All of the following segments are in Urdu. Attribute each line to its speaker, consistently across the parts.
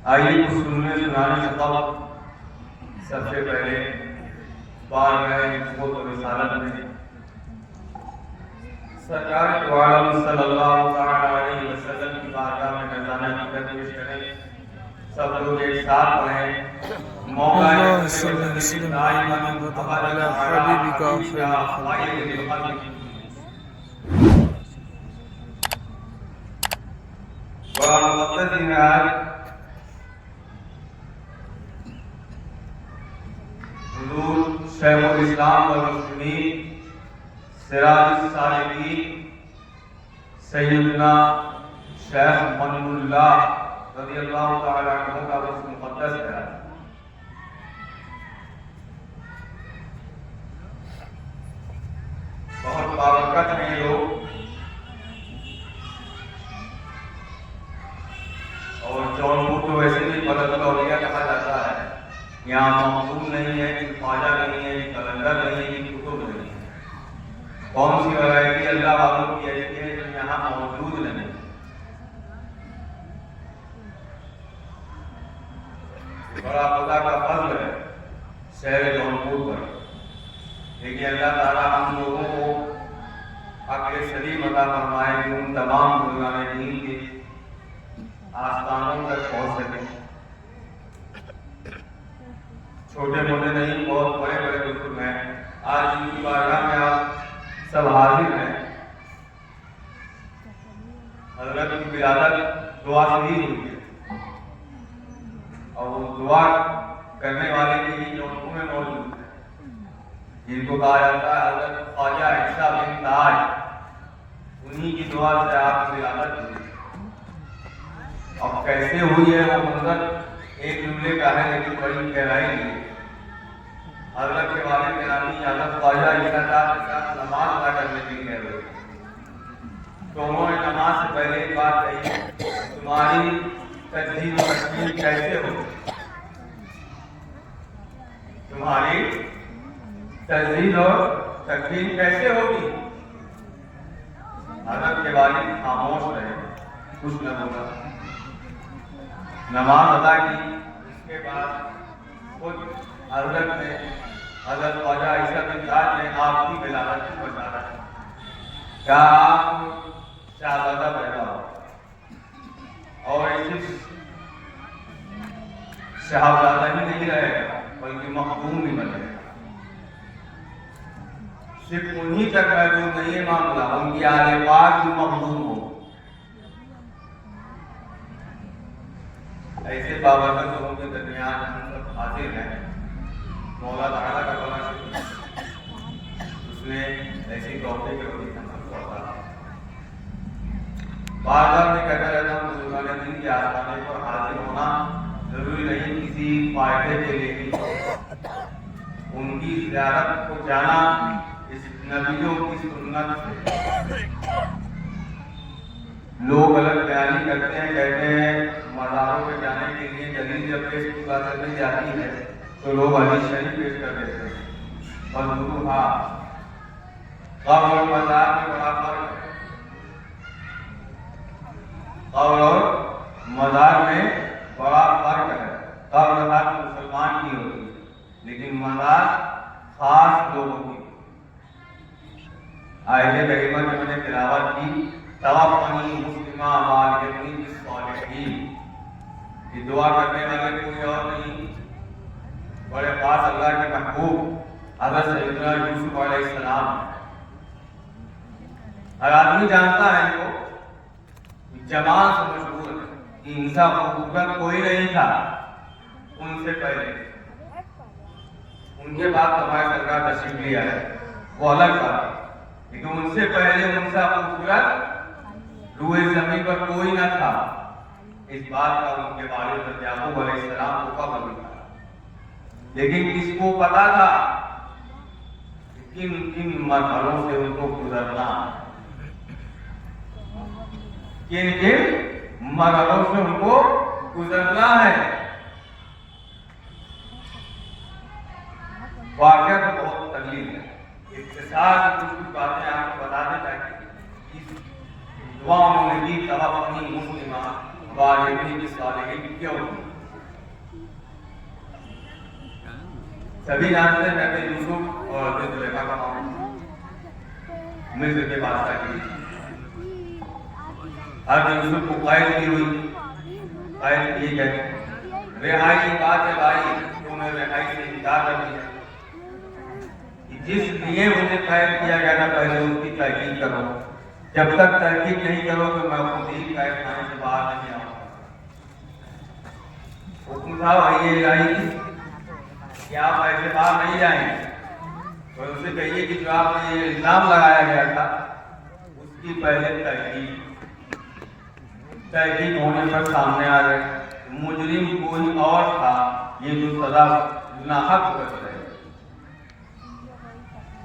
Speaker 1: آئیے کچھ سننے سنانے سے قبل سب سے پہلے بارگاہ نبوت و رسالت میں سرکار دو عالم صلی اللہ تعالی علیہ وسلم کی بارگاہ میں نذرانہ حقیقت پیش کریں. سب لوگ ایک ساتھ پڑھیں. موقع
Speaker 2: اللهم صل وسلم وبارك على حبيبك وخير خلقك.
Speaker 1: بڑا مقدس دن ہے آج. حضور شیخ الاسلام والمسلمین سراج الصالحین سیدنا شیخ من اللہ رضی اللہ تعالی عنہ کا وصف مقدس ہے. بہت بابرکت ہیں یہ لوگ اور جونپور تو ویسے بھی بلد الاولیاء کہا جاتا ہے. یہاں مقبول نہیں ہے کہ خواجہ نہیں ہے کہ کلندر نہیں ہے کہ کتب نہیں ہے. کون سی ورائٹی اللہ والوں کی ایسی ہے جو یہاں موجود نہیں. بڑا خدا کا فضل ہے شہر جونپور پر. لیکن اللہ تعالیٰ ہم لوگوں کو عقل سلیم عطا فرمائے کہ ان تمام بزرگان دین کے آستانوں تک پہنچ سکیں. چھوٹے موٹے نہیں, بہت بڑے بڑے بزرگ ہیں. آج ان کی بارگاہ میں آپ سب حاضر ہیں. حضرت کی ولادت دعا سے ہی ہوئی ہے اور وہ دعا کرنے والے بھی جونپور میں موجود ہیں جن کو کہا جاتا ہے حضرت خواجہ عیسیٰ بن تاج. انہی کی دعا سے آپ کی ولادت ہوئی. اب کیسے ہوئی ہے وہ منظر ایک جملے کا ہے لیکن بڑی گہرائی ہے. حضرت کے والد گرامی حضرت خواجہ عیسیٰ صاحب کے ساتھ نماز ادا کرنے کے لیے گئے ہوئے تو انہوں نے نماز سے پہلے ایک بات کہی, تمہاری تجدید و تکمیل کیسے ہوگی, تمہاری تجدید اور تکمیل کیسے ہوگی. حضرت کے والد خاموش رہے, کچھ نہ بولا. نماز ادا کی. اس کے بعد خود حضرت نے حضرت خواجہ عیسیٰ بن تاج نے آپ کی ولادت کو بتایا. کیا آپ شہزادہ پیدا ہو اور صرف شہزادہ ہی نہیں رہے گا بلکہ مخدوم بھی بنے گا. صرف انہی تک محدود نہیں ہے معاملہ, ان کی آل پاک بھی مخدوم ہو. ایسے بابرکت لوگوں کے درمیان ہم سب حاضر ہیں. مولا تعالیٰ کا بڑا شکر, اس نے ایسی توفیق کے وقت ہم سب کو عطا کی. بار بار میں کہتا رہتا ہوں بزرگان دین کے آستانے پر حاضر ہونا ضروری نہیں کسی فائدے کے لیے بھی. ان کی زیارت کو جانا اس نبیوں کی سنت سے. لوگ غلط بیانی کرتے ہیں, کہتے ہیں مزاروں پہ جانے کے لیے دلیل جب پیش کی بات کرنے جاتی ہے تو لوگ حدیث شریف پیش کر دیتے ہیں. مضبوط ہاں, قبر اور مزار میں بڑا فرق ہے. قبر اور مزار میں بڑا فرق ہے. قبر ہر مسلمان کی ہوتی ہے لیکن مزار خاص لوگوں کی. آیت کریمہ کی میں نے تلاوت کی, توفنی مسلمہ والدنی بالصالحین. یہ دعا کرنے والے کوئی اور نہیں, بڑے خاص اللہ کے محبوب حضرت سیدنا یوسف علیہ السلام. ہر آدمی جانتا ہے ان کو, جمال سے مشہور ہے کہ ان سا خوبصورت کوئی نہیں تھا ان سے پہلے. ان کے بعد ہمارے سرکار تشریف لیا ہے وہ الگ بات, لیکن ان سے پہلے ان سا خوبصورت روئے زمین پر کوئی نہ تھا. اس بات کا ان کے والد یعقوب علیہ السلام کو خبر بھی تھا, لیکن کس کو پتا تھا کن کن مرحلوں سے ان کو گزرنا, کن کن مرحلوں سے ان کو گزرنا ہے. واقعہ تو بہت طویل ہے, اختصار کچھ باتیں آپ کو بتا دیں تاکہ اس دعا انہوں نے کی توفنی مسلمہ والدنی بالصالحین کیوں. سبھی جانتے ہیں حضرت یوسف اور حضرت زلیخا کا معاملہ مصر کے بادشاہ کی. حضرت یوسف کو قید کی ہوئی، قید کی گئے. رہائی کی بات جب آئی تو انہیں رہائی سے انکار کر دیا. جس لیے مجھے قید کیا گیا تھا پہلے اس کی تحقیق کرو. جب تک تحقیق نہیں کرو تو میں خود ہی قید خانے سے باہر نہیں آؤں گا. حکم تھا وہی الہی کہ آپ ایسے باہر نہیں جائیں گے. اور اسے کہیے کہ جو آپ نے یہ الزام لگایا گیا تھا اس کی پہلے تحقیق ہونے پر سامنے آ گئے. مجرم کوئی اور تھا، یہ جو سزا ناحق کر رہے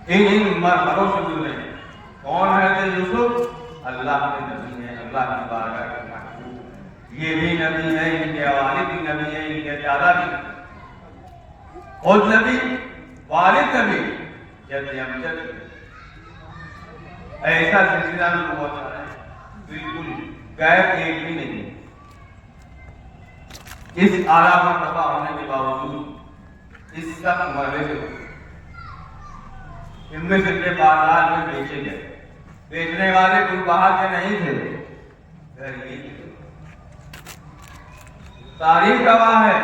Speaker 1: ان مرحلوں سے گزرے. کون ہے حضرت یوسف؟ اللہ کے نبی ہیں، اللہ کی بارگاہ کے محبوب. یہ بھی نبی ہے، ان کے والد بھی نبی ہے، ان کے دادا بھی خود نبی، والد نبی، جد امجد. ایسا سلسلہ میں بہت سارا ہے، بالکل غیر ایک بھی نہیں. اس اعلیٰ مرتبہ ہونے کے باوجود اس سخت مرحلے سے ان میں سے بازار میں بیچے گئے. بیچنے والے کوئی باہر کے نہیں تھے، گھر ہی تھے. تاریخ گواہ ہے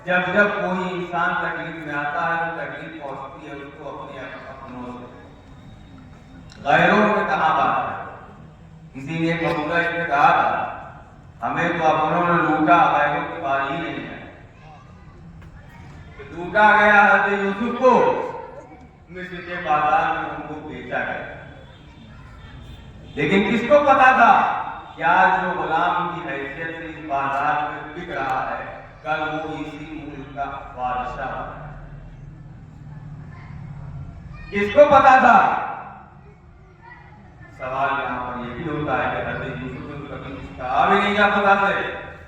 Speaker 1: جب جب کوئی انسان تکلیف میں آتا ہے تو تکلیف پہنچتی ہے اس کو اپنے اپنوں سے. غیروں میں کہاں بات ہے؟ کسی نے بہولا اس نے کہا تھا ہمیں تو اپنوں نے لوٹا، غیروں کی باری ہی نہیں ہے. لوٹا گیا حضرت یوسف کو، مصر کے بازار میں ان کو بیچا گیا. لیکن کس کو پتا تھا کہ آج جو غلام کی حیثیت سے اس بازار میں بک رہا ہے کل وہ اسی ملک کا بادشاہ ہے. کس کو پتا تھا؟ سوال یہاں پر یہ بھی ہوتا ہے کہ حضرت یوسف کو کبھی کہا بھی نہیں جا سکتا تھا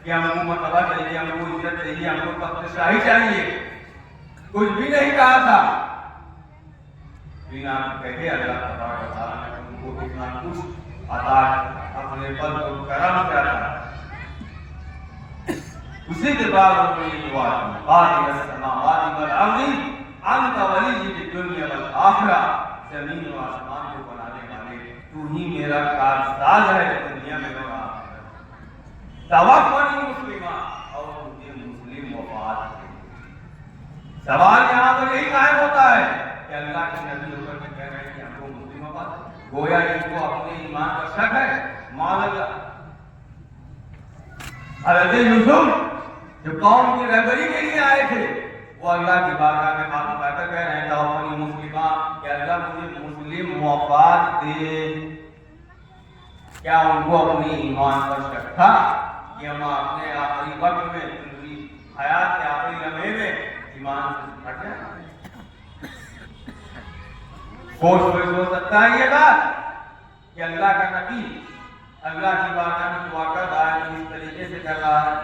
Speaker 1: کہ ہم کو مرتبہ چاہیے، ہم کو عزت چاہیے، ہم کو تخت شاہی چاہیے. کچھ بھی نہیں کہا تھا. بنا کہے اللہ تبارک و تعالیٰ نے ان کو اتنا کچھ عطا اپنے فضل و کرم سے عطا. اسی کے بعد انہوں نے یہ دعا کی فاطر السماوات والارض انت ولی فی الدنیا والآخرہ. زمین و آسمان کو بنانے والے تو ہی میرا کارساز ہے دنیا میں اور آخرت. توفنی مسلمہ اور مجھے مسلم وفات دے. سوال یہاں پر یہی قائم ہوتا ہے کہ اللہ کے نبی ہو کر کے کہہ رہے ہیں کہ ہم کو مسلم وفات دے. گویا ان کو اپنے ایمان پر شک ہے. معاذ اللہ. حضرت یوسف جو قوم کی رہبری کے لیے آئے تھے وہ اللہ کی بارگاہ میں ہاتھ اٹھا کر کہہ رہے ہیں توفنی مسلمہ کہ اللہ مجھے مسلم وفات دے. کیا ان کو اپنی ایمان پر شک تھا کہ ہم اپنے آخری وقت میں پوری حیات کے آخری لمحے میں ایمان سے ہٹ جائیں؟ سوچ سکتا ہے یہ بات کہ اللہ کا نبی اللہ کی بارگاہ میں دعا کر رہا ہے، اس طریقے سے کر رہا ہے.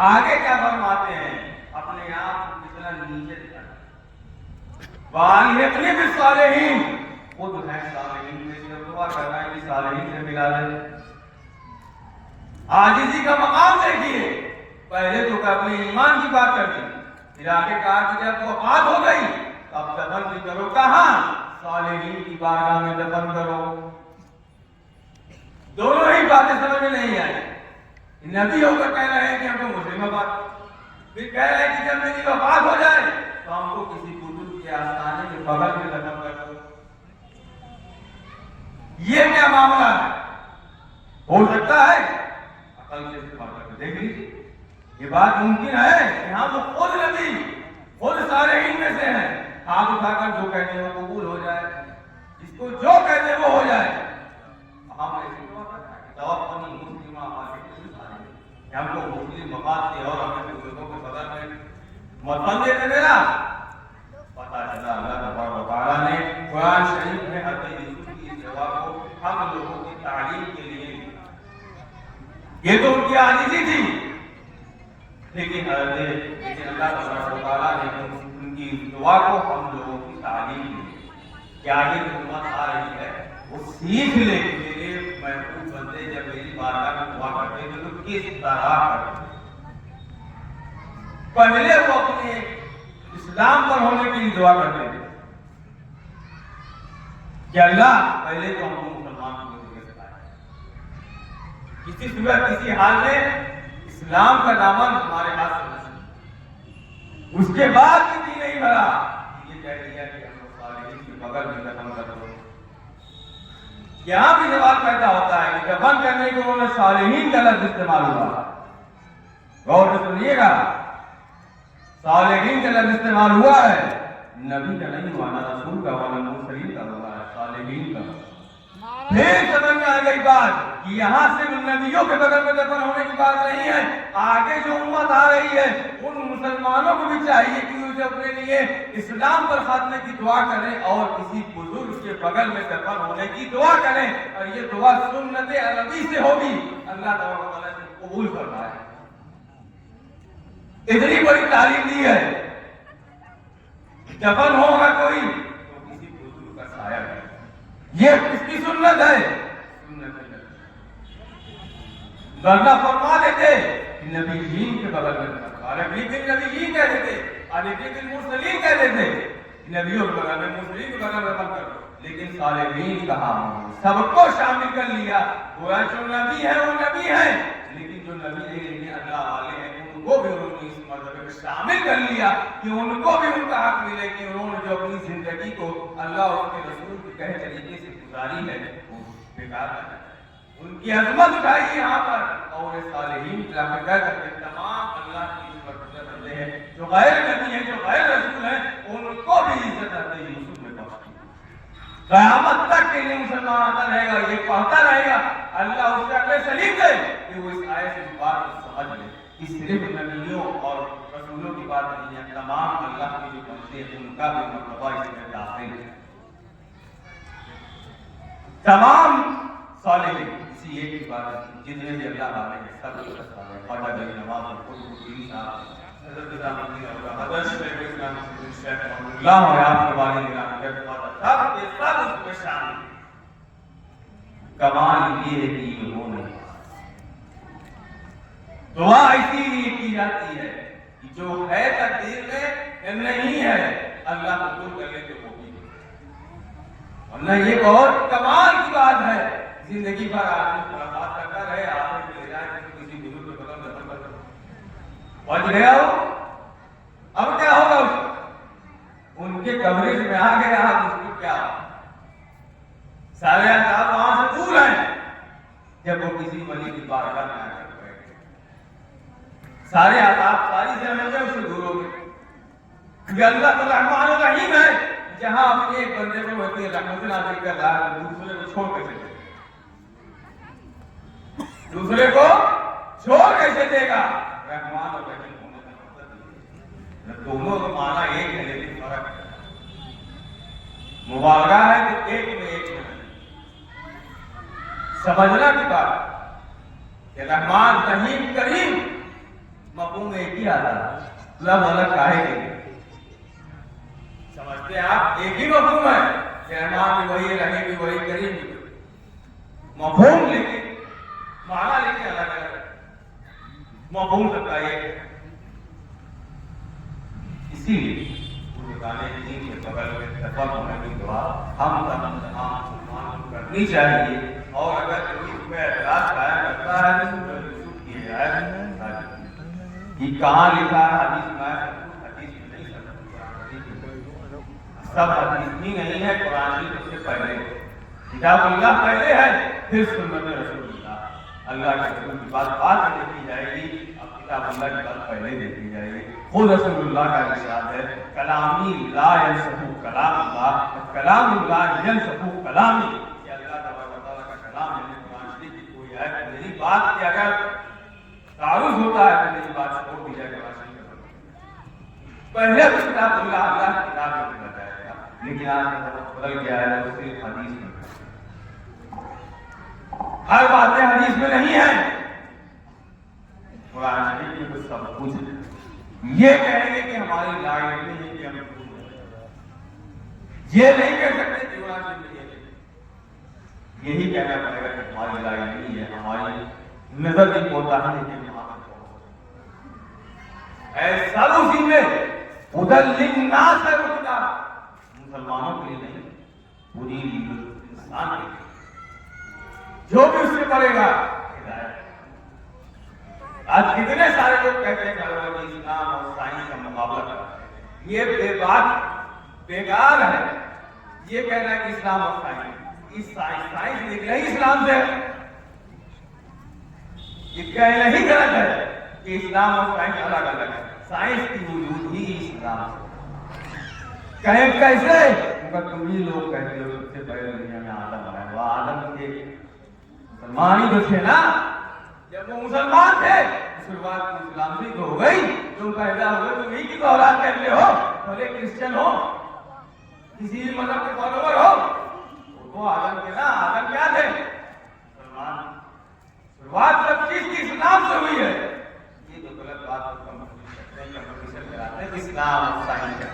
Speaker 1: آگے کیا فرماتے ہیں؟ اپنے آپ کو کتنا نیچے دکھا وَأَلْحِقْنِي بِالصَّالِحِينَ. خود ہے صالحین میں سے دعا کر رہا ہے کہ صالحین سے ملا دے. عاجزی کا مقام دیکھیے. پہلے تو اپنے ایمان کی بات کرتی، پھر آگے کہا کہ جب وفات ہو گئی تب دفن بھی کرو. کہاں؟ صالحین کی بارگاہ میں دفن کرو. دونوں ہی باتیں سمجھ میں نہیں آئی. نبی ہو کر کہہ رہے ہیں کہ ہم کو مسلم وفات، پھر کہہ رہے ہیں کہ جب میری وفات ہو جائے تو ہم کو کسی بزرگ کے آستانے کے بغل میں دفن کر دو. یہ کیا معاملہ ہے؟ ہو سکتا ہے؟ عقل سے استعمال کر کے دیکھ لیجیے. یہ بات ممکن ہے کہ ہم خود نبی خود صالحین میں سے ہیں. ہاتھ اٹھا کر جو کہتے ہیں وہ قبول ہو جائے، جس کو جو کہتے ہیں وہ ہو جائے. ہم ایسے دعا کرتے ہیں کہ توفنی مسلمہ کہ ہم کو مسلم وفات دے اور ہمیں بزرگوں کے بغل میں مدفن دے دے. میرا پتا چلا اللہ تبارک و تعالیٰ نے قرآن شریف میں حضرت یوسف کی اس جواب کو ہم لوگوں کی تعلیم کے لیے. یہ تو ان کی عاجزی تھی، لیکن اللہ تبارک و تعالیٰ نے ان کی دعا کو ہم لوگوں کی تعلیم دی کہ آگے جو امت آ رہی ہے وہ سیکھ لے کہ میرے محبوب بندے جب میری بارگاہ میں دعا کرتے تھے تو کس طرح کرتے. پہلے وہ اپنے اسلام پر ہونے کے لیے دعا کرتے تھے کہ اللہ پہلے تو ہم مسلمان کو کسی صورت کسی حال میں اسلام کا دامن ہمارے ہاتھ سے نہ، اس کے بعد بھی نہیں بھرا یہ کہہ دیا کہ ہم صالحین کے بغل میں دفن کر دو۔ یہاں بھی سوال پیدا ہوتا ہے کہ دفن کرنے کے انہوں نے صالحین کا لفظ استعمال ہوا، غور سے سنیے گا، صالحین کا لفظ استعمال ہوا ہے، نبی کا نہیں ہوا، نہ رسول کا ہوا، نہ مرسلین کا ہوا ہے، صالحین کا۔ پھر سمجھ میں آ گئی بات کہ یہاں سے نبیوں کے بغل میں دفن ہونے کی بات نہیں ہے، آگے جو امت آ رہی ہے ان مسلمانوں کو بھی چاہیے کہ اسے اپنے لیے اسلام پر خاتمے کی دعا کریں اور کسی بزرگ کے بغل میں دفن ہونے کی دعا کریں، اور یہ دعا سنت عربی سے ہوگی، اللہ تعالیٰ سے قبول فرمائے۔ اتنی بڑی تعلیم دی ہے، دفن ہوگا کوئی تو کسی بزرگ کا سایہ ہے، یہ کس کی سنت ہے؟ ورنہ فرما دیتے کہ نبیین کے بغل میں دفن، اور لیکن نبیین کہتے تھے، اور لیکن مرسلین کہتے تھے، نبیوں کے بغل میں مرسلین کے بغل میں دفن کرو، لیکن صالحین کہا سب کو شامل کر لیا، وہ جو نبی ہے وہ نبی ہے، لیکن جو نبی نہیں اللہ والے ہیں ان کو بھی انہوں نے اس مرتبے میں شامل کر لیا کہ ان کو بھی ان کا حق ملے کہ انہوں نے جو اپنی زندگی کو اللہ اور اس کے رسول کے کہے طریقے سے گزاری ہے وہ بیکار ہے، ان کی عظمت اٹھائی یہاں پر، اور صالحین کہہ کر کے تمام اللہ کی اس مرتبہ بندے ہیں جو غیر نبی ہیں، جو غیر رسول ہیں، ان کو بھی عزت عطا یوسف میں پہنچی، قیامت تک کے لیے مسلمان آتا رہے گا، یہ پڑھتا رہے گا، اللہ اس کا عقل سلیم دے کہ وہ اس آیت سے بات کو سمجھ لے کہ صرف نبیوں اور رسولوں کی بات نہیں ہے، تمام اللہ کے جو بندے ہیں ان کا بھی مرتبہ اس میں داخل ہے، تمام صالحین اسی ایک کی بات ہے، جتنے بھی اللہ والے ہیں سب کو رسالہ ہے، خواجہ علی نواز اور قطب صاحب، حضرت نظام الدین اور حضرت شیخ الاسلام شیخ محمد اللہ اور آپ کے والد گرامی کے سب کے سب اس میں شامل ہیں۔ کمال یہ ہے کہ انہوں نے دعا اسی لیے کی جاتی ہے کہ جو ہے تقدیر میں نہیں ہے اللہ قبول کر لے تو وہ بھی، ورنہ یہ بہت کمال کی بات ہے، زندگی بھر آدمی ملاقات کرتا رہے، آپ لے جائے تو کسی بزرگ کے بغل میں دفن کر دو، پہنچ گیا ہو، اب کیا ہوگا اس کو؟ ان کے کوریج میں آ گیا اس کو کیا ہوگا؟ سارے عذاب وہاں سے دور ہیں، جب وہ کسی ولی کی بارگاہ میں آ کر بیٹھے، سارے عذاب ساری زحمتیں اس سے دور ہو گئے، کیونکہ اللہ تو رحمان الرحیم ہے، جہاں اپنے ایک بندے کو ہوتی ہے رحمت نازل کر رہا ہے، دوسرے کو چھوڑ کیسے دے گا؟ دوسرے کو چھوڑ کیسے دے گا؟ رحمان اور رحیم ہونے کا مطلب یہ دونوں کا معنی ایک ہے لیکن فرق ہے، مبالغہ ہے تو ایک میں ایک میں سمجھنا کی بات کہ رحمان رحیم کریم مفہوم ایک ہی آتا ہے، لفظ الگ کاہے کے سمجھتے آپ ایک ہی مفہوم ہے کہ رحمان بھی وہی، رحیم بھی وہی، کریم بھی مفہوم، لیکن معنی لیکن الگ الگ ہے، مفہوم سب کا ایک ہے، اسی لیے دین کے بغل میں دفن ہونے کی دعا ہم تمام مسلمان کو کرنی چاہیے، اور اگر اس میں اعتراض قائم کرتا ہے تو یوسف کی ہدایت کہ کہاں لکھا ہے حدیث میں، حدیث میں نہیں سب حدیث ہی نہیں ہے، قرآن شریف سے پہلے کتاب اللہ پہلے ہے، پھر سنت رسول اللہ، اللہ کے رسول کی بات بعد میں دیکھی جائے گی، اب کتاب اللہ کی بات پہلے دیکھی جائے گی۔ خود رسول اللہ کا ارشاد ہے کلامی لا ینسخ کلام اللہ، کلام اللہ ینسخ کلامی، کہ اللہ تبارک و تعالیٰ کا کلام یعنی قرآن شریف کی کوئی آیت میری بات کے اگر تعارض ہوتا ہے تو میری بات چھوڑ دی جائے قرآن شریف کا، پہلے تو کتاب اللہ کی کتاب میں بنا جائے گا، لیکن آج بدل گیا ہے وہ صرف حدیث میں، ہر باتیں حدیث میں نہیں ہیں، قرآن شریف میں کچھ سب کچھ ہے، یہ کہیں گے کہ ہماری لا علمی ہے کہ ہم یہ نہیں کہہ سکتے کہ قرآن شریف میں یہی کہنا پڑے گا کہ ہماری لا علمی ہے، ہماری نظر کی کوتاہی ہے کہ ایسا اسی میں ادھر للناس ہے وہ کتاب، مسلمانوں کے لیے نہیں، پوری انسان کے لیے، جو بھی اس سے پڑھے گا ہدایت۔ آج کتنے سارے لوگ کہتے ہیں کہ اسلام اور سائنس کا مقابلہ کرنا ہے، یہ بے بات بیکار ہے۔ یہ کہنا ہے کہ اسلام اور سائنس نکلا ہی اسلام سے، یہ کہنا ہی غلط ہے کہ اسلام اور سائنس الگ الگ ہے۔ سائنس کی وجود ہی اسلام سے، کہیں کیسے؟ تم ہی لوگ کہتے ہو سب سے پہلے دنیا میں آدم آیا، وہ آدم کے مسلمان ہی تو تھے نا، جب وہ مسلمان تھے شروعات کی اسلام سے تو ہو گئی، تم پیدا ہوئے تم ہی کی تو اولاد کہتے ہو، بھلے کرسچن ہو کسی مذہب کے فالوور ہو، وہ آدم کے نا، آدم کیا تھے؟ مسلمان۔ شروعات سب چیز کی اسلام سے ہوئی ہے، یہ تو غلط بات ہے، کمپٹیشن کراتے ہیں اسلام اور سائنس کا،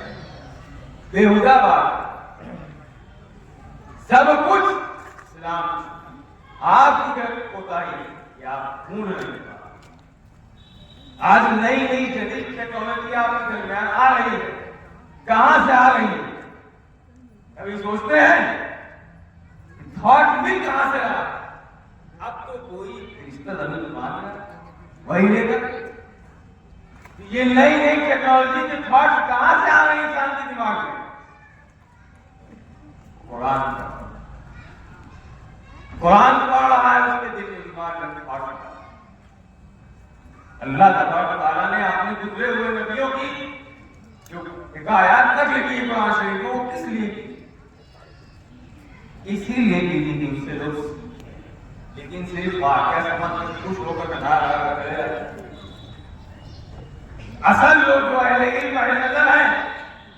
Speaker 1: بےہودہ بات، سب کچھ اسلام۔ آپ کی کوتاہی یا آپ ڈھونڈ رہے ہیں، آج نئی نئی جدید ٹیکنالوجی آپ کے درمیان آ رہی ہے، کہاں سے آ رہی ہے؟ کبھی سوچتے ہیں تھاٹ بھی کہاں سے آ؟ اب تو کوئی رشتہ زمین مان رہا ہے وہی لے کر، یہ نئی نئی ٹیکنالوجی کے تھاٹ کہاں سے آ رہے ہیں انسان کے دماغ میں؟ قرآن پڑھ رہا ہے، اس کے دل و دماغ میں تھاٹ۔ اللہ تبارک و تعالیٰ نے اپنے گزرے ہوئے نبیوں کی جو حکایات نقل کی قرآن شریف کو، کس لیے کی؟ اسی لیے کی تھی کہ اس سے لوگ، لیکن صرف واقعہ سمجھ کر خوش ہو کر نہ رہا کرے، اصل لوگ جو اہل علم اہل نظر ہیں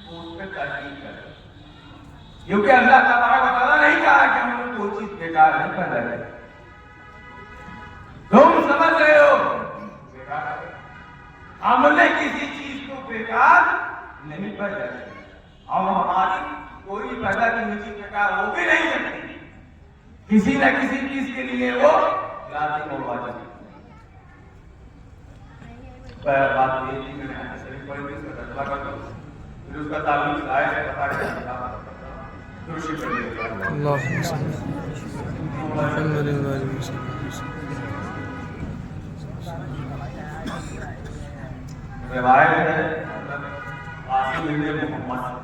Speaker 1: وہ اس پہ تحقیق کریں، کیونکہ اللہ تبارک و تعالیٰ نہیں کہا کہ ہم نے کوئی چیز بیکار نہیں پیدا کی، تم سمجھ رہے ہو ہم نے کسی چیز کو بیکار نہیں پیدا کی، اور ہماری کوئی پیدا کی ہوئی چیز بیکار ہو بھی نہیں سکتی، کسی نہ کسی چیز کے لیے وہ لازم اور واجب ہے۔ بات یہ تھی، میں نے حدیث شریف پڑھی تھی، اس کا ترجمہ کرتا ہوں، پھر اس کا تعلق آئے سے بتا کے
Speaker 2: اللهم صل على محمد وعلى آله وسلم۔
Speaker 1: روایت ہے عاصم بن محمد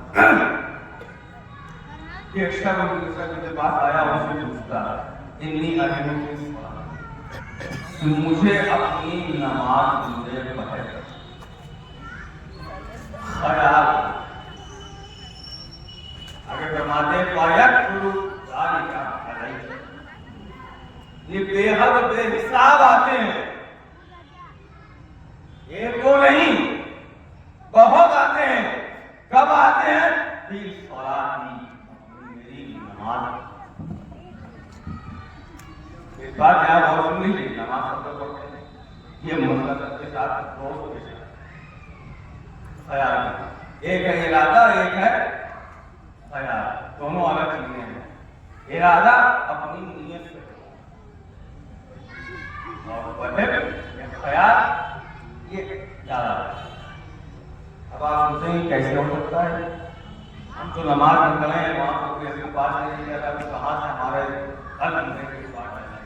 Speaker 1: کہ ایک شخص کے پاس آیا، اس سے پوچھتا انی ارجو مجھے اپنی نماز مجھے پڑھے خیال اگر فرماتے یہ بے حد بے حساب آتے ہیں، ایک دو نہیں بہت آتے ہیں، کب آتے ہیں؟ میری نماز، اس بات یہاں بہت سن لیجیے، نماز سب لوگ پڑھتے ہیں، یہ مسئلہ سب کے ساتھ دوست کے ساتھ خیال، ایک ہے ارادہ، ایک ہے خیال، دونوں الگ چیزیں ہیں۔ ارادہ اپنی نیت سے اور خیال یہ زیادہ ہے۔ اب آپ سوچیں گے کیسے ہو سکتا ہے؟ ہم تو نماز میں کھڑے ہیں، وہاں تو کوئی ایسی بات نہیں ہے کہ کہاں سے ہمارے قلب میں کوئی بات آ جائے،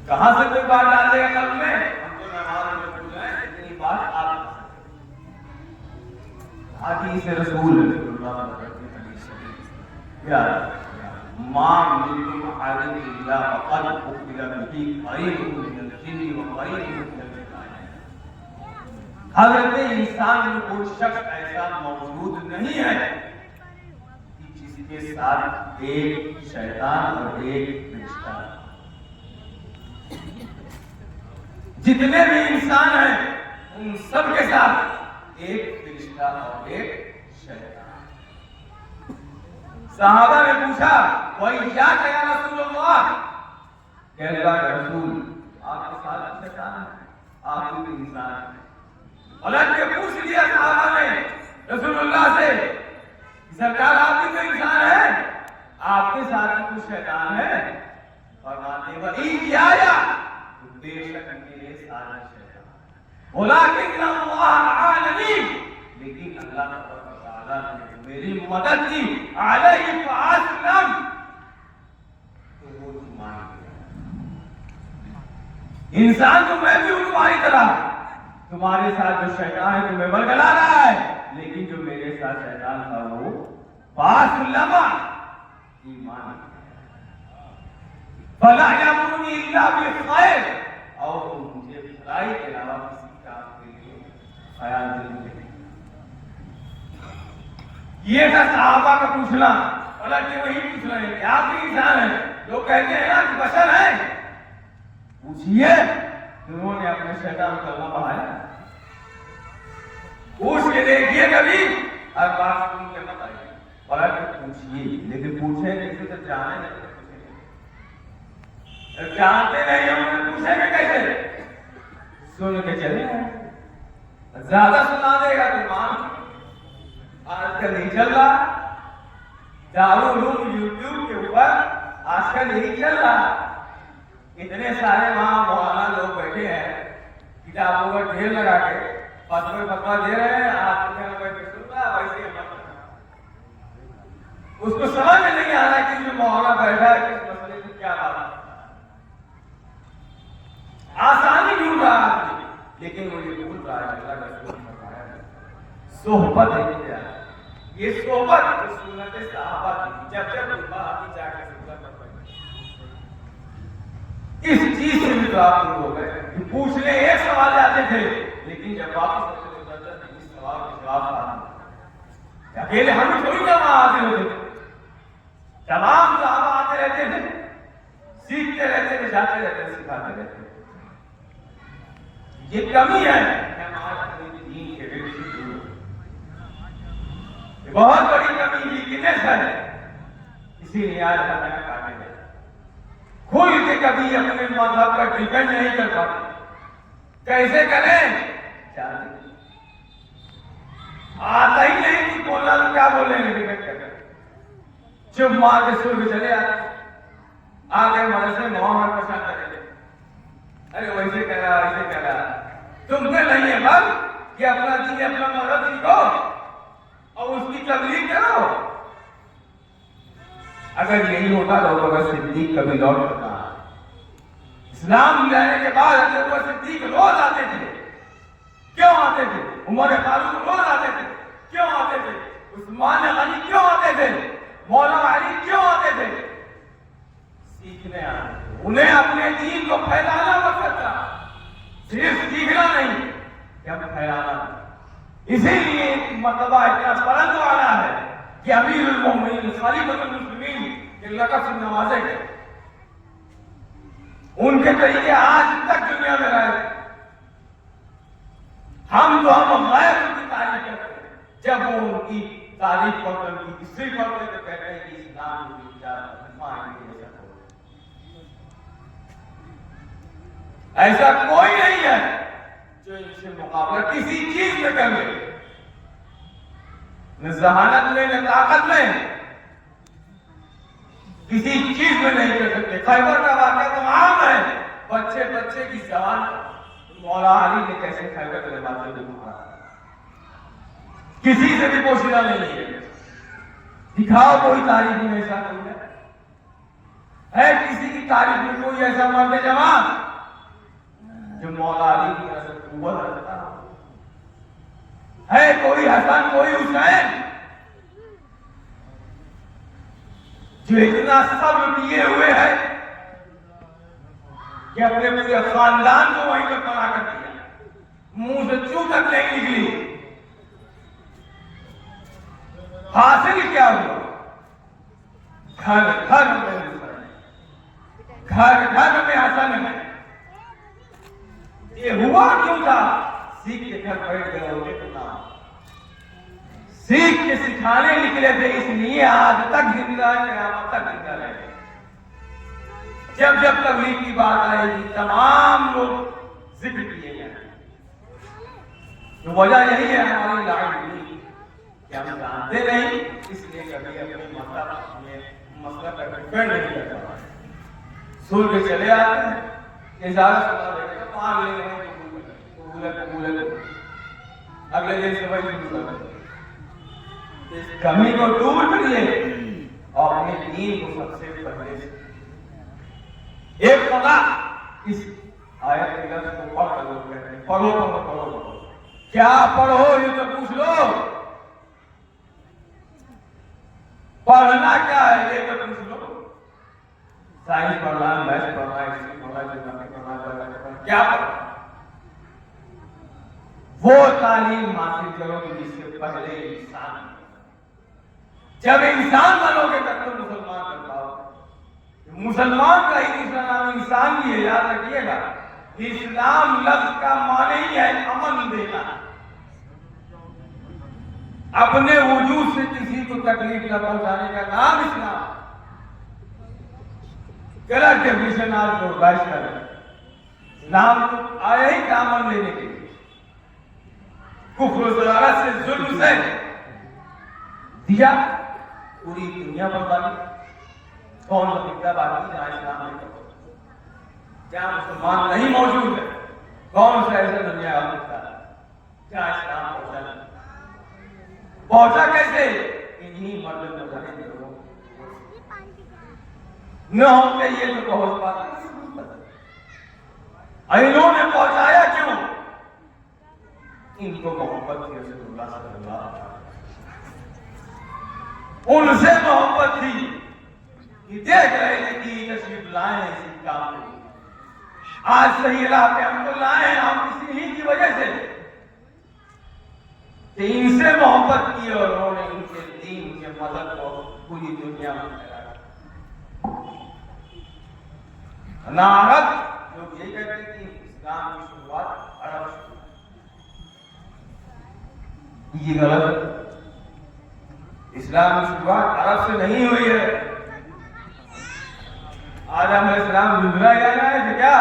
Speaker 1: کہاں سے کوئی بات ڈال دے گا قلب میں؟ ہم تو نماز میں پوچھ رہے ہیں، اتنی بات آپ حدیث رسول اللہ ماں منکم احد الا فقد اخبر به قريب من الجن وقريب من الانس۔ حضرت انسان میں کوئی شخص ایسا موجود نہیں ہے کہ جس کے ساتھ ایک شیطان اور ایک فرشتہ، جتنے بھی انسان ہیں ان سب کے ساتھ ایک فرشتہ اور ایک شیطان۔ صحابہ نے پوچھا وَإِيَّاكَ يَا رَسُولَ اللَّهِ، کہ اللہ کے رسول آپ کے ساتھ شیطان ہے، آپ بھی انسان ہے۔ حالانکہ پوچھ لیا صحابہ نے رسول اللہ سے، سرکار آپ بھی تو انسان ہے، آپ کے ساتھ بھی شیطان ہے؟ فرماتے وَإِيَّايَ، بے شک میرے ساتھ شیطان، ولكن اللہ عالمی، لیکن اللہ تعالیٰ نے میری مدد کی، علیہ فاسلم، تو وہ ایمان لیا۔ انسان تو میں بھی ہوں تمہاری طرح، تمہارے ساتھ جو شیطان ہے تمہیں برگلا رہا ہے، لیکن جو میرے ساتھ شیطان تھا وہ فاسلم، ایمان لیا۔ فلا یامرنی الا بالخیر، اور مجھے بھلائی کے علاوہ کسی کام کے لیے خیال نہیں ہے۔ یہ تھا صحابہ کا پوچھنا، پلٹ کے وہی پوچھ رہے ہیں کہ آپ بھی انسان ہیں، لوگ کہتے ہیں نا کہ بشر ہیں، پوچھئے انہوں نے اپنے شیطان کو کلمہ پڑھایا؟ پوچھ کے دیکھیے کبھی، ہر بات سن کے مت آئیے، پلٹ کے پوچھئے، لیکن پوچھیں کسی سے جانے نہیں، جانتے نہیں ہم پوچھیں گے کیسے؟ سن کے چلے ہیں، زیادہ سنا دے گا تو ایمان آج کل نہیں چل رہا، دارالعلوم یوٹیوب کے اوپر آج کل نہیں چل رہا، اتنے سارے وہاں مولانا لوگ بیٹھے ہیں کتابوں کا ڈھیر لگا کے فتویٰ دے رہے ہیں، آپ سن رہا ویسے اس کو سمجھ میں نہیں آ رہا کہ جو مولانا بیٹھا ہے کس مسئلے کی کیا بات ہے، آسانی ڈھونڈ رہا آدمی، لیکن وہ یہ بھول رہا ہے اللہ کا صحبت ہے، یہ صحبت سنت صحابہ کی، جب جب علماء آتی جا کے صحبت پڑھیں، اس چیز سے بھی تو آپ دور ہو گئے کہ پوچھنے ایک سوال جاتے تھے، لیکن جب واپس ہوتے تو اس سوال کے جواب آتے، اکیلے ہم تھوڑی نہ وہاں آتے ہوتے تھے، تمام صحابہ آتے رہتے تھے، سیکھتے رہتے تھے، جاتے رہتے تھے، سکھاتے رہتے تھے۔ یہ کمی ہے دین کے بہت بڑی کمی ویکنیس ہے، اسی لیے آج ہم نے کہا ہے کھل کے کبھی اپنے مذہب پر ڈیپینڈ نہیں کر پاتے، کیسے کریں؟ چاہتے آتا ہی نہیں کہ بولنا تو کیا بولیں گے، ڈیپینڈ کر چپ مار کے سر کے چلے آتے، آگے مدرسے محمد پسند کریں، ارے ویسے کرا ویسے کرا، تم سے نہیں ہے بس کہ اپنا دین اپنا مذہب سیکھو اور اس کی تبلیغ کرو۔ اگر یہی ہوتا تو ابو بکر صدیق کبھی لوٹ سکتا، اسلام لانے کے بعد ابو بکر صدیق روز آتے تھے، کیوں آتے تھے؟ عمر فاروق روز آتے تھے، کیوں آتے تھے؟ عثمان غنی کیوں آتے تھے؟ مولانا علی کیوں آتے تھے؟ سیکھنے آتے تھے، انہیں اپنے دین کو پھیلانا مقصد تھا، صرف سیکھنا نہیں کہ ہم پھیلانا۔ اسی لیے مرتبہ اتنا بلند والا ہے کہ امیر المومنین خلیفۃ المسلمین کے لقب سے نوازے گئے، ان کے طریقے آج تک دنیا میں رہے۔ ہم غیر ان کی تعریف کرتے ہیں، جب وہ ان کی تعریف کرتے ہیں، ان کی ہسٹری پڑھتے ہیں تو کہتے ہیں کہ اسلام کی ایسا کوئی نہیں ہے جو ان سے مقابلہ کسی چیز میں کر لے، نہ ذہانت میں نہ طاقت میں، کسی چیز میں نہیں کر سکتے۔ خیبر کا واقعہ تو عام ہے، بچے بچے کی زبان مولا علی نے کیسے خیبر کے باتیں کو مارا، کسی سے بھی پوچھنا نہیں ہے، دکھاؤ کوئی تاریخ میں ایسا کوئی ہے کسی کی تاریخ میں کوئی ایسا مرد جوان جو مولا علی کی حضرت قوت رکھتا ہے؟ کوئی حسن کوئی حسین جو اتنا صبر کیے ہوئے ہے کہ اپنے پورے خاندان کو وہیں پر پناہ کر دیا، منہ سے چو تک نہیں نکلی؟ حاصل کیا ہوا؟ گھر گھر میں حسن ہے۔ یہ ہوا کیوں تھا؟ سیکھ کے گھر بیٹھ گئے ہوتے تو نہ، سیکھ کے سکھانے نکلے تھے، اس لیے آج تک زندہ ہے، قیامت تک زندہ رہے۔ جب جب تبلیغ کی بات آئے گی تمام لوگ ذکر کیے جائیں، تو وجہ یہی ہے ہماری لڑائی کہ ہم جانتے نہیں، اس لیے کبھی اپنے مسئلہ پر ڈیپینڈ نہیں کرتا، سن کے چلے آتے ہیں، اجازت مان لے رہے ہیں اگلے دن سے وہی شروع کر دیں، اس کمی کو دور کریے اور اپنے دین کو سب سے پہلے سے ایک خدا اس آیت کے لفظ کو پڑھ کر لوگ کہتے ہیں پڑھو کیا پڑھو یہ تو پوچھ لو، پڑھنا کیا ہے یہ تو پوچھ لو، سائنس پڑھنا ہے، میتھ پڑھنا ہے، ہسٹری پڑھنا ہے، جغرافی پڑھنا ہے، جغرافی پڑھنا ہے، کیا پڑھنا؟ وہ تعلیم حاصل کرو گے جس سے پہلے انسان، جب انسان بنو گے تب تو مسلمان بن پاؤ گے۔ مسلمان کا ہی دوسرا نام انسان بھی ہے، یاد رکھیے گا۔ اسلام لفظ کا معنی ہی ہے امن دینا، اپنے وجود سے کسی کو تکلیف نہ پہنچانے کا نام اسلام۔ غلط ڈیفینیشن آج لوگ بحث کر رہے ہیں، اسلام تو آیا ہی کیا امن دینے کے لیے، کفر و ضلالت سے، ظلم سے دیا، پوری دنیا پر ڈالی۔ کون سا خطہ باقی جہاں اسلام نہیں کرتا، جہاں مسلمان نہیں موجود ہے، کون سا ایسا دنیا کا خطہ ہے جہاں اسلام پہنچا کیسے؟ انہی مرد مظاہر لوگوں نہ ہوتے یہ تو پہنچ پاتے، انہوں نے پہنچایا کیوں؟ ان کو محبت تھی رسول اللہ صلی اللہ علیہ وسلم، ان سے محبت تھی کہ دیکھ رہے تھے کہ تشریف لائے ہیں اسی کام میں، آج صحیح راہ پہ ہم کو لائے ہیں، ہم اسی ہی کی وجہ سے کہ ان سے محبت کی اور انہوں نے ان کے دین کے مدد کو پوری دنیا میں پھیلایا۔ عرب لوگ یہ کہتے ہیں کہ اسلام کی شروعات عرب سے، یہ غلط ہے۔ اسلام کی شروعات عرب سے نہیں ہوئی ہے۔ آدم علیہ السلام جھنجھلا گیا ہے تو کیا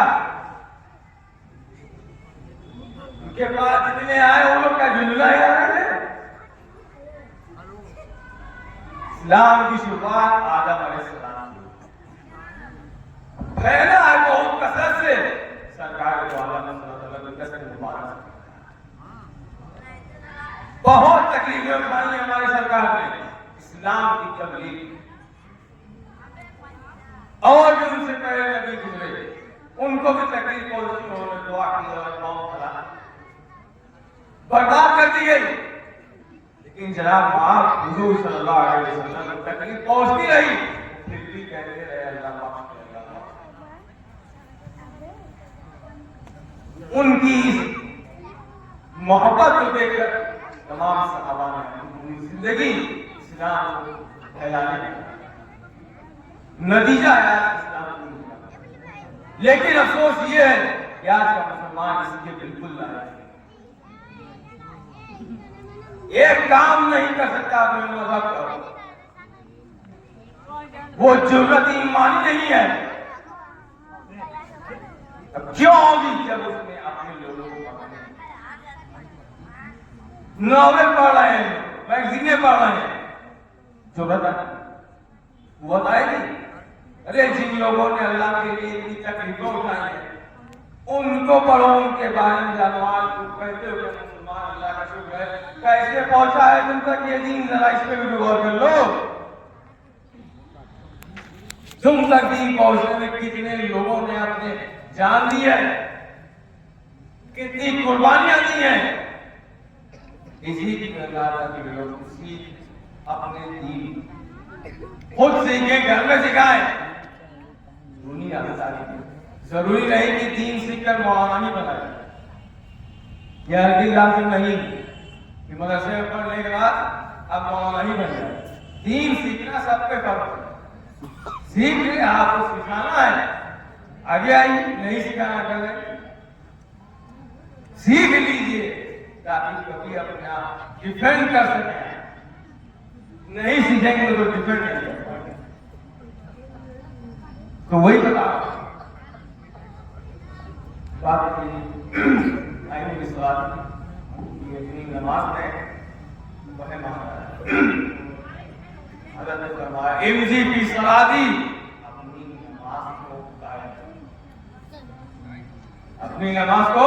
Speaker 1: ان کے پاس جتنے آئے وہ لوگ کا جھنجھلا جا رہے تھے؟ اسلام کی شروعات آدم علیہ السلام پہلا ہے بہت کثرت سے سرکار کو آدم علیہ السلام نے کثرت مبارک بہت تکلیفیں اٹھائی ہیں ہماری سرکار نے اسلام کی تبلیغ، اور جو ان سے پہلے نبی گزرے ان کو بھی تکلیف پہنچی، انہوں نے دعا کی اور قوم کھلا برباد کر دی گئی، لیکن جناب آپ حضور صلی اللہ علیہ وسلم کو تکلیف پہنچتی رہی، پھر بھی کہتے رہے اللہ معاف کر، اللہ معاف۔ ان کی محبت کو دیکھ کر تمام صحابہ نے اپنی زندگی اسلام کو پھیلانے کا نتیجہ ہے اسلام کو، لیکن افسوس یہ ہے کہ آج کا مسلمان اس کے بالکل لائق ہے، ایک کام نہیں کر سکتا اپنے مذہب کا، وہ جرأت ایمانی نہیں ہے۔ اب کیوں ہوگی؟ جب اس نے اپنے لوگوں کو پڑھنے، ناول پڑھ رہے ہیں، میگزینیں پڑھ رہے ہیں، جرأت ہے، قوت آئے گی؟ ارے جن لوگوں نے اللہ کے لیے اتنی تکلیفیں اٹھائی ہیں ان کو پڑھو، ان کے بارے میں جانو، آج کو کہتے ہو کہ مسلمان اللہ کا شکر ہے، کیسے پہنچا ہے تم تک یہ دین، ذرا اس پہ بھی غور کر لو۔ تم تک دین پہنچنے میں کتنے لوگوں نے اپنے جان دی ہے، کتنی قربانیاں دی ہیں، اسی کی اللہ کے لوگ اسی اپنے دین خود سیکھیں، گھر میں سکھائیں، دنیا ضروری نہیں کہ دین سیکھ کر مولانا ہی بنائے، یہ ہر لازم نہیں کہ مدرسے میں پڑھنے کے بعد اب مولانا ہی بن جائے۔ دین سیکھنا سب پہ فرض ہے، سیکھ لیں، آپ کو سکھانا ہے، آگے آئیے، نہیں سکھانا کر لیں، سیکھ لیجیے تاکہ کبھی اپنے آپ ڈیفینڈ کر سکیں، نہیں سیکھیں گے تو ڈیفینڈ نہیں کر پائیں گے۔ تو وہی بتا بات کی اپنی نماز میں بہت مہارا حضرت نے فرمایا امضی فی صلاتی، اپنی نماز کو قائم، اپنی نماز کو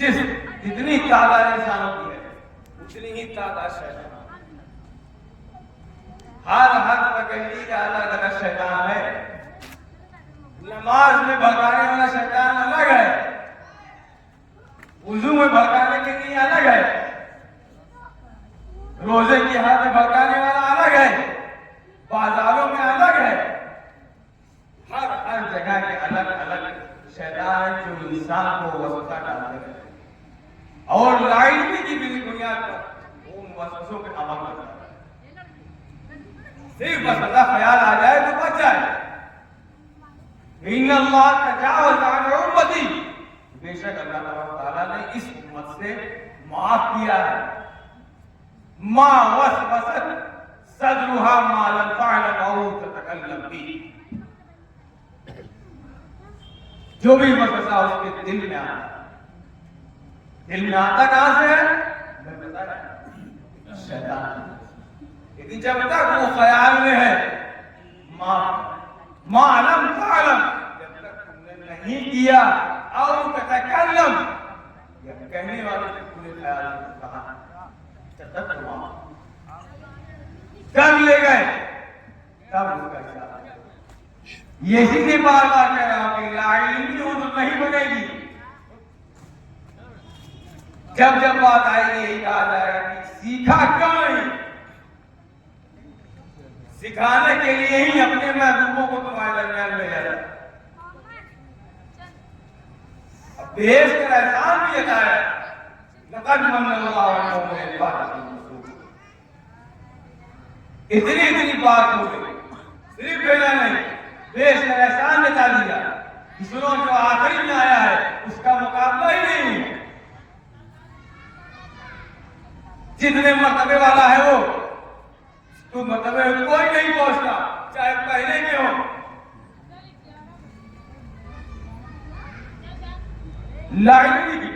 Speaker 1: جتنی تعداد انسانوں کی ہے اتنی ہی تعداد شیطان، ہر پکڑی کا الگ الگ شیطان ہے. نماز میں بھڑکانے والا شیطان الگ ہے، وضو میں بھڑکانے کے لیے الگ ہے، روزے کی حالت میں بھڑکانے والا الگ ہے، بازاروں میں الگ ہے. ہر جگہ کے الگ الگ شیطان جو انسان کو وسوسہ ڈالتے ہیں اور لائنی کی بنیاد پر وہ وسوسوں پہ عمل کرتا ہے. صرف وسوسہ خیال آ جائے تو بچ جائے. ان اللہ تجاوز عن امتی، بے شک اللہ تعالیٰ نے اس امت سے معاف کیا ہے. ما وسوست صدرها ما لم تعلم او تتکلم به، جو بھی وسوسہ اس کے دل میں آتا، دل میں آتا کہاں سے ہے؟ میں بتا رہا شیطان. لیکن جب تک وہ خیال میں ہے ما لم تعلم، جب تک تم نے نہیں کیا، او تتکلم، یا کہنے والے سے پورے خیال میں کہا، جب تک تم کر لے گئے تب اس کا حساب. یہی سے بار بار کہہ رہا ہوں کہ لا علمی ہو تو نہیں بنے گی. جب جب بات آئے گی یہی کہا جائے گا کہ سیکھا کیوں نہیں؟ سکھانے کے لیے ہی اپنے محبوبوں کو تمہارے درمیان میں جاتا. اب بھیج کر احسان بھی بتایا، لقد من اللہ علیہ وسلم. اتنی بات ہو گئی، صرف بھیجا نہیں، بھیج کر احسان بتا دیا. سنو جو آخری میں آیا ہے اس کا مقابلہ ہی نہیں ہے. جتنے مرتبے والا ہے وہ تو مرتبے کوئی نہیں پہنچتا، چاہے پہلے کے ہو. لائن کی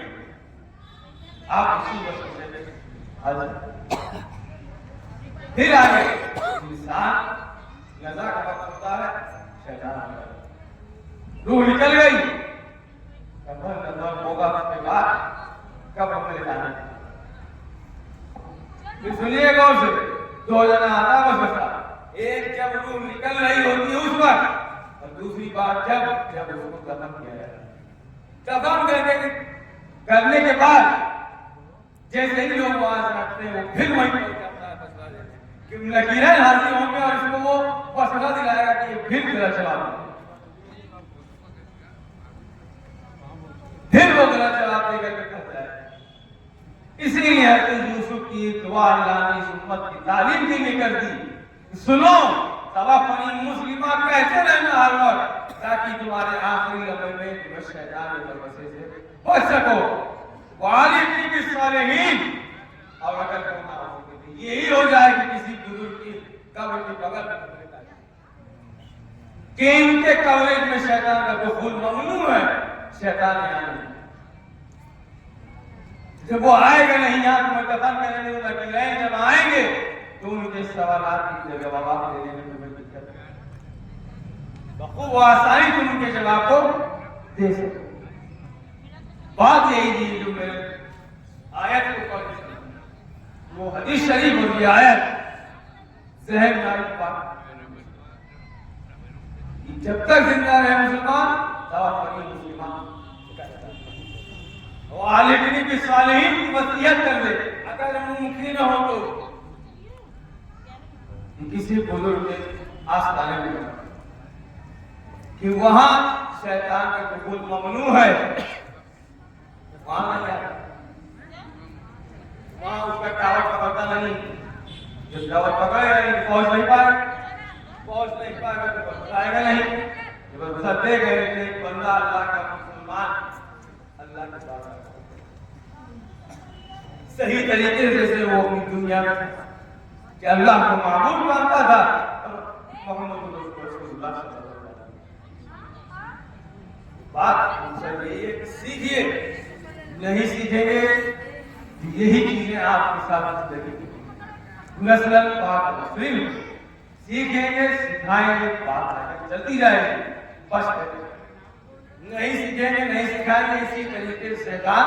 Speaker 1: آپ اسی وقت پھر آگے انسان نظر کا وقت ہوتا ہے، شیطان آتا ہے، روح نکل گئی، نظر ہوگا اس کے بعد قبر میں لے جانا. پھر سنیے غور سے، دو جنا آتا وسوسہ، ایک جب روح نکل رہی ہوتی ہے اس وقت، اور دوسری بات جب اس کو دفن کیا جائے. دفن کرنے کے بعد جیسے ہی لوگ آواز رکھتے ہیں وہ پھر وہیں پہنچ جاتا ہے فیصلہ دینے کہ لکیریں حاضر ہوں گے اور اس کو وہ فیصلہ دلائے گا کہ یہ پھر غلط جواب دے. پھر وہ غلط جواب دے کر کہتا ہے. اسی لیے حضرت یوسف کی دعا اللہ نے اس امت کی تعلیم کے لیے کر دی. سنو توفنی مسلمہ کہتے رہنا ہر وقت، تاکہ تمہارے آخری لمحے میں تمہیں شیطان کے وسوسے سے بچ سکو. وعلیکم بالصالحین، اور اگر تم یہی ہو جائے کہ کسی بزرگ کی قبر کے بغل میں کہ ان کے کوریج میں شیطان کا دخول ممنوع ہے، شیطان یہاں نہیں. جب وہ آئے گا نہیں یہاں تمہیں دفن کرنے میں لکیریں جب آئیں گے تو ان کے سوالات کی جواب دینے میں تمہیں دقت ہے. بخوب آسانی تم ان کے جواب کو دے سکتے. بات یہی تھی جو میں آیت کو پڑھ وہ حدیث شریف اور یہ آیت ذہن میں آئی بات. جب تک زندہ رہے مسلمان توفنی مسلمان، وعلیکم بالصالحین کی وصیت کر دے اگر ممکن ہو تو کسی بزرگ کے آستانے میں کہ وہاں شیطان کا دخول ممنوع ہے، وہاں نہیں آتا، وہاں اس کا ٹاور پکڑتا نہیں. جب ٹاور پکڑے گا نہیں پہنچ نہیں پائے گا تو بتائے گا نہیں. جب سدے گئے تھے بندہ اللہ کا مسلمان اللہ کے پاس صحیح طریقے سے وہ اپنی دنیا میں کہ اللہ کو معبود مانتا تھا محمد رسول اللہ صلی اللہ علیہ وسلم. بات ہم سے یہی ہے کہ سیکھیے، نہیں سیکھیں گے یہی چیزیں آپ کے ساتھ زندگی نسل پاک مسلم سیکھیں گے سکھائیں گے بات آگے چلتی جائے گی. بس نہیں سیکھیں گے نہیں سکھائیں گے اسی طریقے سے شیطان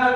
Speaker 1: 2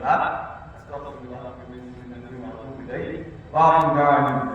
Speaker 1: الحق استغفر الله من ذنوبي واتوب اليه واخر دعوانا